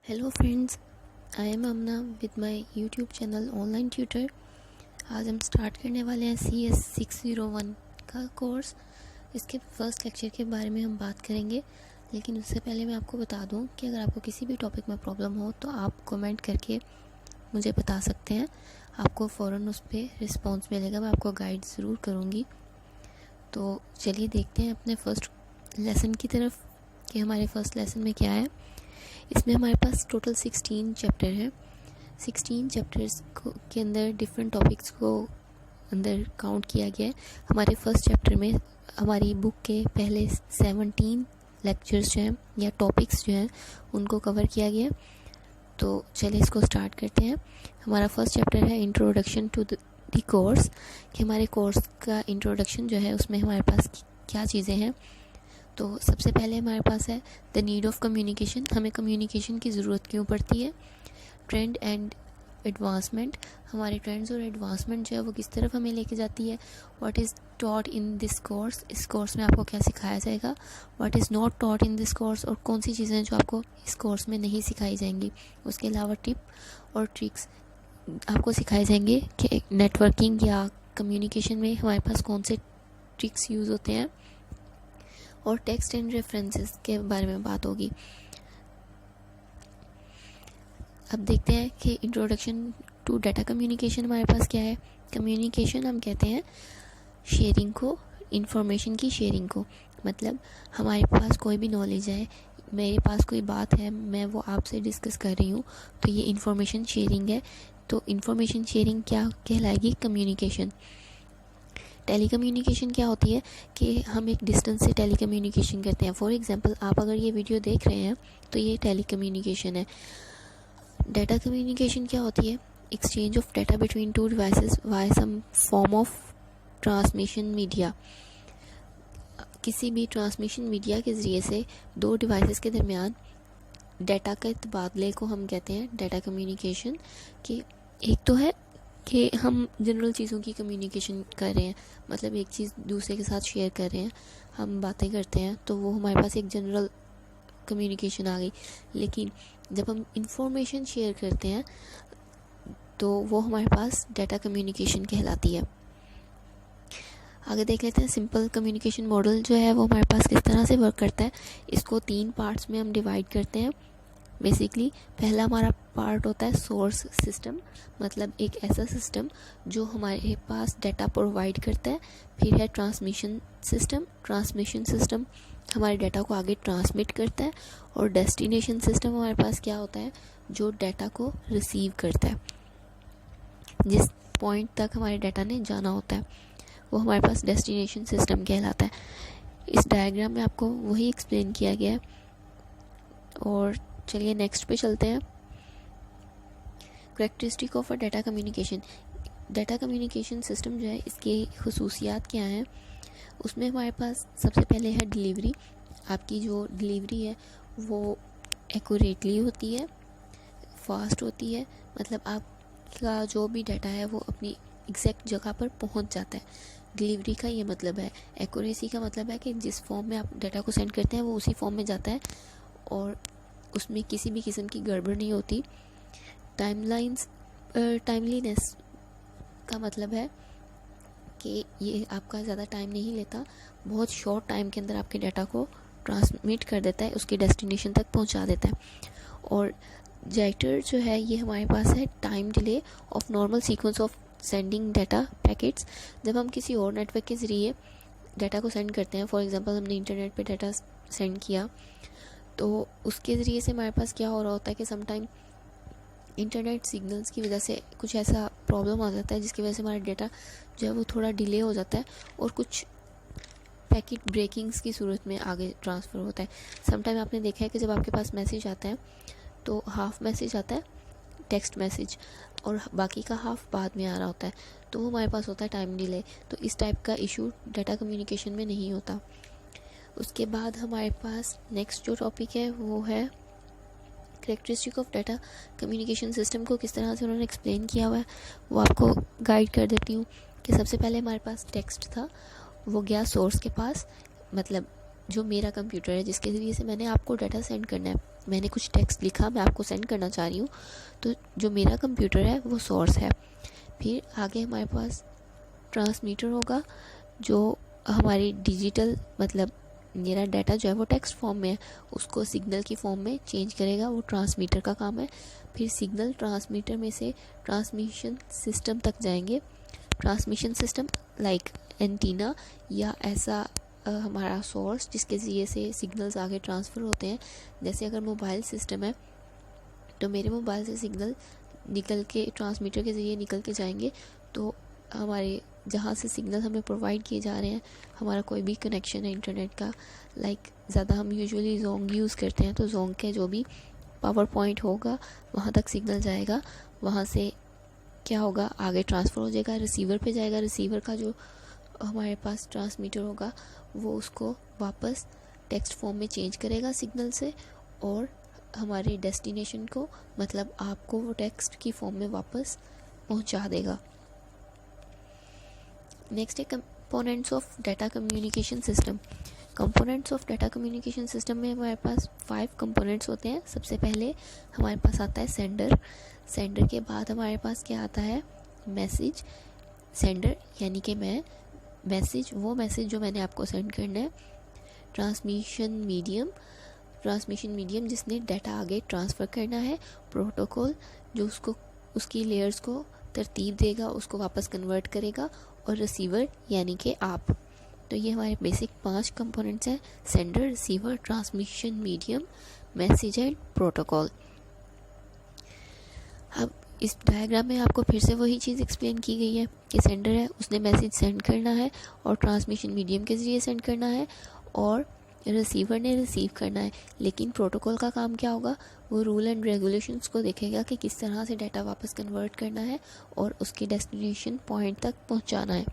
Hello friends, I am Amna with my YouTube channel online tutor. आज हम start करने वाले हैं CS 601 का कोर्स। इसके फर्स्ट लेक्चर के बारे में हम बात करेंगे, लेकिन उससे पहले मैं आपको बता दूं कि अगर आपको किसी भी टॉपिक में प्रॉब्लम हो तो आप कमेंट करके मुझे बता सकते हैं। आपको फ़ौरन उस पर रिस्पॉन्स मिलेगा, मैं आपको गाइड ज़रूर करूँगी। तो चलिए देखते हैं अपने फर्स्ट लेसन की तरफ कि हमारे फर्स्ट लेसन में क्या है। इसमें हमारे पास टोटल 16 चैप्टर हैं। 16 चैप्टर्स के अंदर डिफरेंट टॉपिक्स को अंदर काउंट किया गया है। हमारे फर्स्ट चैप्टर में हमारी बुक के पहले 17 लेक्चर्स जो हैं या टॉपिक्स जो हैं उनको कवर किया गया। तो चलिए इसको स्टार्ट करते हैं। हमारा फर्स्ट चैप्टर है इंट्रोडक्शन टू द कोर्स, कि हमारे कोर्स का इंट्रोडक्शन जो है उसमें हमारे पास क्या चीज़ें हैं। तो सबसे पहले हमारे पास है द नीड ऑफ कम्युनिकेशन, हमें कम्युनिकेशन की ज़रूरत क्यों पड़ती है। ट्रेंड एंड एडवांसमेंट, हमारे ट्रेंड्स और एडवांसमेंट जो है वो किस तरफ हमें लेके जाती है। What is taught in this course, इस कोर्स में आपको क्या सिखाया जाएगा। What is not taught in this course, और कौन सी चीज़ें जो आपको इस कोर्स में नहीं सिखाई जाएंगी। उसके अलावा टिप और ट्रिक्स आपको सिखाए जाएंगे कि नेटवर्किंग या कम्युनिकेशन में हमारे पास कौन से ट्रिक्स यूज़ होते हैं। और टेक्स्ट एंड रेफरेंसेस के बारे में बात होगी। अब देखते हैं कि इंट्रोडक्शन टू डाटा कम्युनिकेशन हमारे पास क्या है। कम्युनिकेशन हम कहते हैं शेयरिंग को, इंफॉर्मेशन की शेयरिंग को। मतलब हमारे पास कोई भी नॉलेज है, मेरे पास कोई बात है, मैं वो आपसे डिस्कस कर रही हूँ, तो ये इंफॉर्मेशन शेयरिंग है। तो इंफॉर्मेशन शेयरिंग क्या कहलाएगी, कम्युनिकेशन। टेली कम्युनिकेशन क्या होती है कि हम एक डिस्टेंस से टेली कम्युनिकेशन करते हैं। फॉर एग्जांपल आप अगर ये वीडियो देख रहे हैं तो ये टेली कम्युनिकेशन है। डाटा कम्युनिकेशन क्या होती है, exchange of data between two devices via some form of transmission media. किसी भी ट्रांसमिशन मीडिया के ज़रिए से दो डिवाइसेस के दरमियान डाटा के तबादले को हम कहते हैं डाटा कम्युनिकेशन। कि एक तो है कि हम जनरल चीज़ों की कम्युनिकेशन कर रहे हैं, मतलब एक चीज़ दूसरे के साथ शेयर कर रहे हैं, हम बातें करते हैं, तो वो हमारे पास एक जनरल कम्युनिकेशन आ गई। लेकिन जब हम इंफॉर्मेशन शेयर करते हैं तो वो हमारे पास डाटा कम्युनिकेशन कहलाती है। आगे देख लेते हैं सिंपल कम्युनिकेशन मॉडल जो है वो हमारे पास किस तरह से वर्क करता है। इसको 3 पार्ट्स में हम डिवाइड करते हैं। बेसिकली पहला हमारा पार्ट होता है सोर्स सिस्टम, मतलब एक ऐसा सिस्टम जो हमारे पास डाटा प्रोवाइड करता है। फिर है ट्रांसमिशन सिस्टम, ट्रांसमिशन सिस्टम हमारे डाटा को आगे ट्रांसमिट करता है। और डेस्टिनेशन सिस्टम हमारे पास क्या होता है, जो डाटा को रिसीव करता है, जिस पॉइंट तक हमारे डाटा ने जाना होता है वो हमारे पास डेस्टिनेशन सिस्टम कहलाता है। इस डायग्राम में आपको वही एक्सप्लेन किया गया है। और चलिए नेक्स्ट पे चलते हैं। Characteristic of a data communication, data communication system जो है इसकी खसूसियात क्या हैं। उसमें हमारे पास सबसे पहले है डिलीवरी। आपकी जो डिलीवरी है वो एक्यूरेटली होती है, फास्ट होती है, मतलब आपका जो भी डाटा है वो अपनी एग्जैक्ट जगह पर पहुंच जाता है। डिलीवरी का ये मतलब है। एक्यूरेसी का मतलब है कि जिस फॉर्म में आप डाटा को सेंड करते हैं वो उसी फॉर्म में जाता है और उसमें किसी भी किस्म की गड़बड़ नहीं होती। टाइमलीनेस का मतलब है कि ये आपका ज़्यादा टाइम नहीं लेता, बहुत शॉर्ट टाइम के अंदर आपके डाटा को ट्रांसमिट कर देता है, उसकी डेस्टिनेशन तक पहुंचा देता है। और जैटर जो है ये हमारे पास है time delay of normal sequence of sending data packets. जब हम किसी और नेटवर्क के ज़रिए डाटा को सेंड करते हैं, फॉर एग्जांपल हमने इंटरनेट पे डाटा सेंड किया, तो उसके ज़रिए से हमारे पास क्या हो रहा होता है कि समटाइम इंटरनेट सिग्नल्स की वजह से कुछ ऐसा प्रॉब्लम आ जाता है जिसकी वजह से हमारा डाटा जो है वो थोड़ा डिले हो जाता है और कुछ पैकेट ब्रेकिंग्स की सूरत में आगे ट्रांसफ़र होता है। समटाइम आपने देखा है कि जब आपके पास मैसेज आता है तो हाफ मैसेज आता है टेक्स्ट मैसेज और बाकी का हाफ बाद में आ रहा होता है, तो वो हमारे पास होता है टाइम डिले। तो इस टाइप का इशू डाटा कम्युनिकेशन में नहीं होता। उसके बाद हमारे पास नेक्स्ट जो टॉपिक है वो है characteristic of data communication system को किस तरह से उन्होंने एक्सप्लेन किया हुआ है वो आपको गाइड कर देती हूँ। कि सबसे पहले हमारे पास टेक्स्ट था, वो गया सोर्स के पास, मतलब जो मेरा कंप्यूटर है जिसके ज़रिए से मैंने आपको डाटा सेंड करना है, मैंने कुछ टेक्स्ट लिखा, मैं आपको सेंड करना चाह रही हूँ, तो जो मेरा कंप्यूटर है वो सोर्स है। फिर आगे हमारे पास ट्रांसमीटर होगा जो हमारी डिजिटल मतलब मेरा डाटा जो है वो टेक्स्ट फॉर्म में है उसको सिग्नल की फॉर्म में चेंज करेगा, वो ट्रांसमीटर का काम है। फिर सिग्नल ट्रांसमीटर में से ट्रांसमिशन सिस्टम तक जाएंगे। ट्रांसमिशन सिस्टम लाइक एंटीना या ऐसा हमारा सोर्स जिसके ज़रिए से सिग्नल्स आगे ट्रांसफ़र होते हैं। जैसे अगर मोबाइल सिस्टम है तो मेरे मोबाइल से सिग्नल निकल के ट्रांसमीटर के ज़रिए निकल के जाएंगे, तो हमारे जहाँ से सिग्नल हमें प्रोवाइड किए जा रहे हैं, हमारा कोई भी कनेक्शन है इंटरनेट का, लाइक ज़्यादा हम यूजुअली जोंग यूज़ करते हैं, तो जोंग के जो भी पावर पॉइंट होगा वहाँ तक सिग्नल जाएगा। वहाँ से क्या होगा, आगे ट्रांसफ़र हो जाएगा, रिसीवर पे जाएगा। रिसीवर का जो हमारे पास ट्रांसमीटर होगा वो उसको वापस टेक्स्ट फॉर्म में चेंज करेगा सिग्नल से, और हमारे डेस्टिनेशन को मतलब आपको वो टेक्स्ट की फॉर्म में वापस पहुंचा देगा। नेक्स्ट है components of data communication system. Components of data communication system में हमारे पास 5 कंपोनेंट्स होते हैं। सबसे पहले हमारे पास आता है सेंडर। सेंडर के बाद हमारे पास क्या आता है, मैसेज। सेंडर यानी कि मैं, मैसेज वो मैसेज जो मैंने आपको सेंड करना है। ट्रांसमिशन मीडियम, ट्रांसमिशन मीडियम जिसने डाटा आगे ट्रांसफ़र करना है। प्रोटोकॉल जो उसको उसकी लेयर्स को तरतीब देगा, उसको वापस कन्वर्ट करेगा। और रिसीवर यानी कि आप। तो ये हमारे बेसिक 5 कंपोनेंट्स हैं, sender, receiver, transmission medium, message and protocol. अब इस डायग्राम में आपको फिर से वही चीज़ एक्सप्लेन की गई है कि सेंडर है, उसने मैसेज सेंड करना है और ट्रांसमिशन मीडियम के ज़रिए सेंड करना है, और रिसीवर ने रिसीव करना है। लेकिन प्रोटोकॉल का काम क्या होगा, वो रूल एंड रेगुलेशंस को देखेगा कि किस तरह से डाटा वापस कन्वर्ट करना है और उसके डेस्टिनेशन पॉइंट तक पहुंचाना है।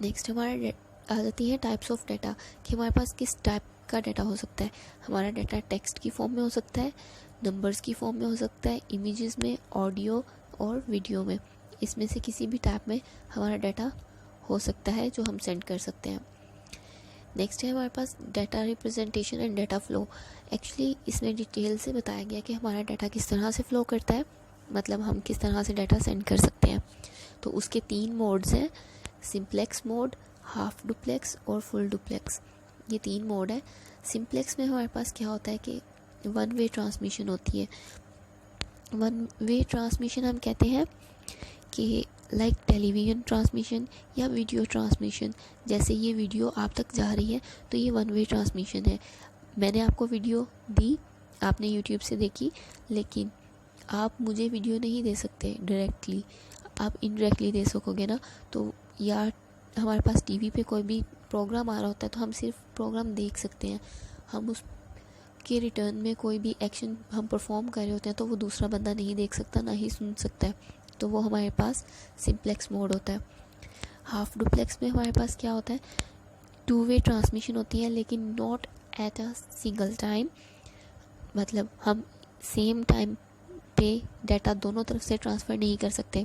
नेक्स्ट हमारा आ जाती है टाइप्स ऑफ डाटा, कि हमारे पास किस टाइप का डाटा हो सकता है। हमारा डाटा टेक्स्ट की फॉर्म में हो सकता है, नंबर्स की फॉर्म में हो सकता है, इमेजेस में, ऑडियो और वीडियो में। इसमें से किसी भी टाइप में हमारा डाटा हो सकता है जो हम सेंड कर सकते हैं। नेक्स्ट है हमारे पास data representation and data flow. Actually इसमें डिटेल से बताया गया कि हमारा डाटा किस तरह से फ्लो करता है, मतलब हम किस तरह से डाटा सेंड कर सकते हैं। तो उसके 3 मोड्स हैं, सिंप्लेक्स मोड, हाफ डुप्लेक्स और फुल डुप्लेक्स। ये 3 मोड है। सिंप्लेक्स में हमारे पास क्या होता है कि 1 वे ट्रांसमिशन होती है। 1 वे ट्रांसमिशन हम कहते हैं कि लाइक टेलीविज़न ट्रांसमिशन या वीडियो ट्रांसमिशन। जैसे ये वीडियो आप तक जा रही है तो ये 1 वे ट्रांसमिशन है। मैंने आपको वीडियो दी, आपने यूट्यूब से देखी, लेकिन आप मुझे वीडियो नहीं दे सकते डायरेक्टली, आप इनडायरेक्टली दे सकोगे ना। तो या हमारे पास टीवी पे कोई भी प्रोग्राम आ रहा होता है तो हम सिर्फ प्रोग्राम देख सकते हैं, हम उस के रिटर्न में कोई भी एक्शन हम परफॉर्म कर रहे होते हैं तो वो दूसरा बंदा नहीं देख सकता, ना ही सुन सकता है। तो वो हमारे पास सिंप्लेक्स मोड होता है। हाफ डुप्लेक्स में हमारे पास क्या होता है, 2 वे ट्रांसमिशन होती है लेकिन not at a single time. मतलब हम सेम टाइम पे डाटा दोनों तरफ से ट्रांसफ़र नहीं कर सकते,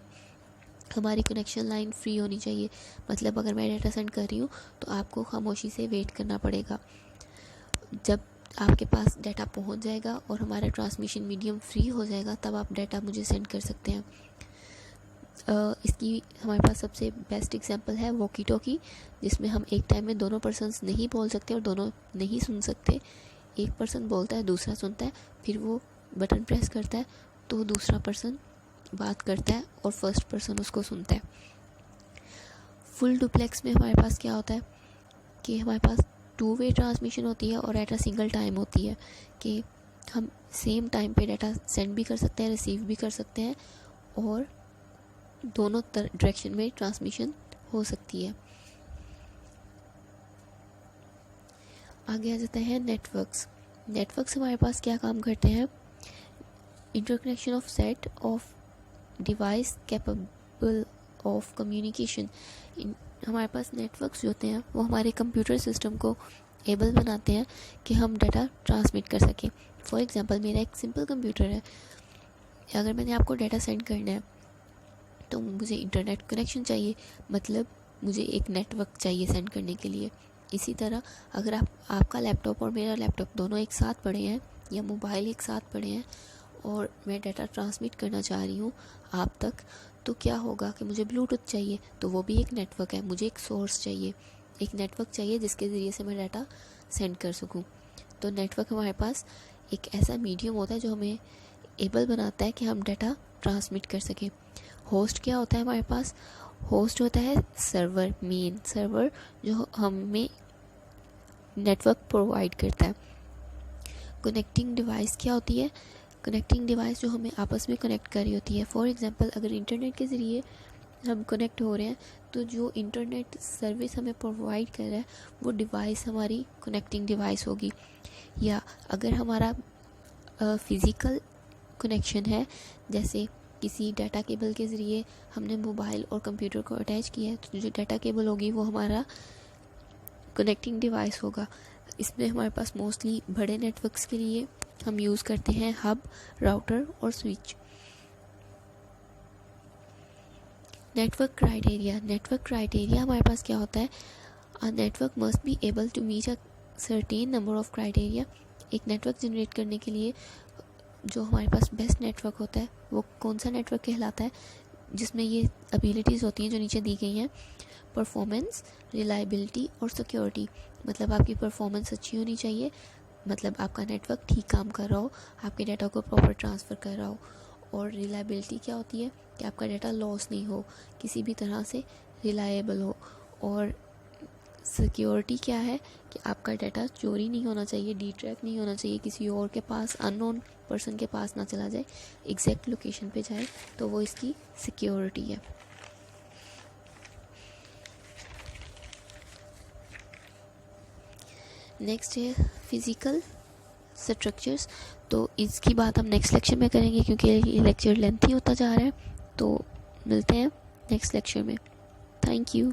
हमारी कनेक्शन लाइन फ्री होनी चाहिए। मतलब अगर मैं डाटा सेंड कर रही हूँ तो आपको खामोशी से वेट करना पड़ेगा। जब आपके पास डाटा पहुँच जाएगा और हमारा ट्रांसमिशन मीडियम फ्री हो जाएगा तब आप डाटा मुझे सेंड कर सकते हैं। इसकी हमारे पास सबसे बेस्ट एग्जांपल है वॉकी टॉकी, जिसमें हम एक टाइम में दोनों पर्सन्स नहीं बोल सकते और दोनों नहीं सुन सकते। एक पर्सन बोलता है, दूसरा सुनता है, फिर वो बटन प्रेस करता है तो दूसरा पर्सन बात करता है और फर्स्ट पर्सन उसको सुनता है। फुल डुप्लेक्स में हमारे पास क्या होता है कि हमारे पास 2 वे ट्रांसमिशन होती है और एट अ सिंगल टाइम होती है, कि हम सेम टाइम पे डाटा सेंड भी कर सकते हैं, रिसीव भी कर सकते हैं, और दोनों डायरेक्शन में ट्रांसमिशन हो सकती है। आगे आ जाते हैं नेटवर्क्स। नेटवर्क्स हमारे पास क्या काम करते हैं, interconnection of set of device capable of communication. हमारे पास नेटवर्क्स जो होते हैं वो हमारे कंप्यूटर सिस्टम को एबल बनाते हैं कि हम डाटा ट्रांसमिट कर सकें। फॉर एग्जांपल मेरा एक सिंपल कंप्यूटर है, अगर मैंने आपको डाटा सेंड करना है तो मुझे इंटरनेट कनेक्शन चाहिए, मतलब मुझे एक नेटवर्क चाहिए सेंड करने के लिए। इसी तरह अगर आपका लैपटॉप और मेरा लैपटॉप दोनों एक साथ पड़े हैं या मोबाइल एक साथ पड़े हैं और मैं डाटा ट्रांसमिट करना चाह रही हूँ आप तक, तो क्या होगा कि मुझे ब्लूटूथ चाहिए, तो वो भी एक नेटवर्क है। मुझे एक सोर्स चाहिए, एक नेटवर्क चाहिए जिसके ज़रिए से मैं डाटा सेंड कर सकूँ। तो नेटवर्क हमारे पास एक ऐसा मीडियम होता है जो हमें एबल बनाता है कि हम डाटा ट्रांसमिट कर सकें। होस्ट क्या होता है हमारे पास? होस्ट होता है सर्वर, मेन सर्वर जो हमें नेटवर्क प्रोवाइड करता है। कनेक्टिंग डिवाइस क्या होती है? कनेक्टिंग डिवाइस जो हमें आपस में कनेक्ट कर रही होती है। फॉर एग्जांपल अगर इंटरनेट के ज़रिए हम कनेक्ट हो रहे हैं तो जो इंटरनेट सर्विस हमें प्रोवाइड कर रहा है वो डिवाइस हमारी कनेक्टिंग डिवाइस होगी। या अगर हमारा फिज़िकल कनेक्शन है, जैसे किसी डाटा केबल के ज़रिए हमने मोबाइल और कंप्यूटर को अटैच किया है, तो जो डाटा केबल होगी वो हमारा कनेक्टिंग डिवाइस होगा। इसमें हमारे पास मोस्टली बड़े नेटवर्क्स के लिए हम यूज़ करते हैं हब, राउटर और स्विच। नेटवर्क क्राइटेरिया हमारे पास क्या होता है? A network must be able to meet a certain number of criteria. एक नेटवर्क जनरेट करने के लिए जो हमारे पास बेस्ट नेटवर्क होता है वो कौन सा नेटवर्क कहलाता है? जिसमें ये एबिलिटीज़ होती हैं जो नीचे दी गई हैं: परफॉर्मेंस, रिलायबिलिटी और सिक्योरिटी। मतलब आपकी परफॉर्मेंस अच्छी होनी चाहिए, मतलब आपका नेटवर्क ठीक काम कर रहा हो, आपके डाटा को प्रॉपर ट्रांसफ़र कर रहा हो। और रिलायबिलिटी क्या होती है? कि आपका डाटा लॉस नहीं हो, किसी भी तरह से रिलायबल हो। और सिक्योरिटी क्या है? कि आपका डाटा चोरी नहीं होना चाहिए, डिट्रैक्ट नहीं होना चाहिए, किसी और के पास, अननोन पर्सन के पास ना चला जाए, एग्जैक्ट लोकेशन पे जाए, तो वो इसकी सिक्योरिटी है। नेक्स्ट है फिज़िकल स्ट्रक्चर्स। तो इसकी बात हम नेक्स्ट लेक्चर में करेंगे क्योंकि ये लेक्चर लेंथी होता जा रहा है। तो मिलते हैं नेक्स्ट लेक्चर में। Thank you.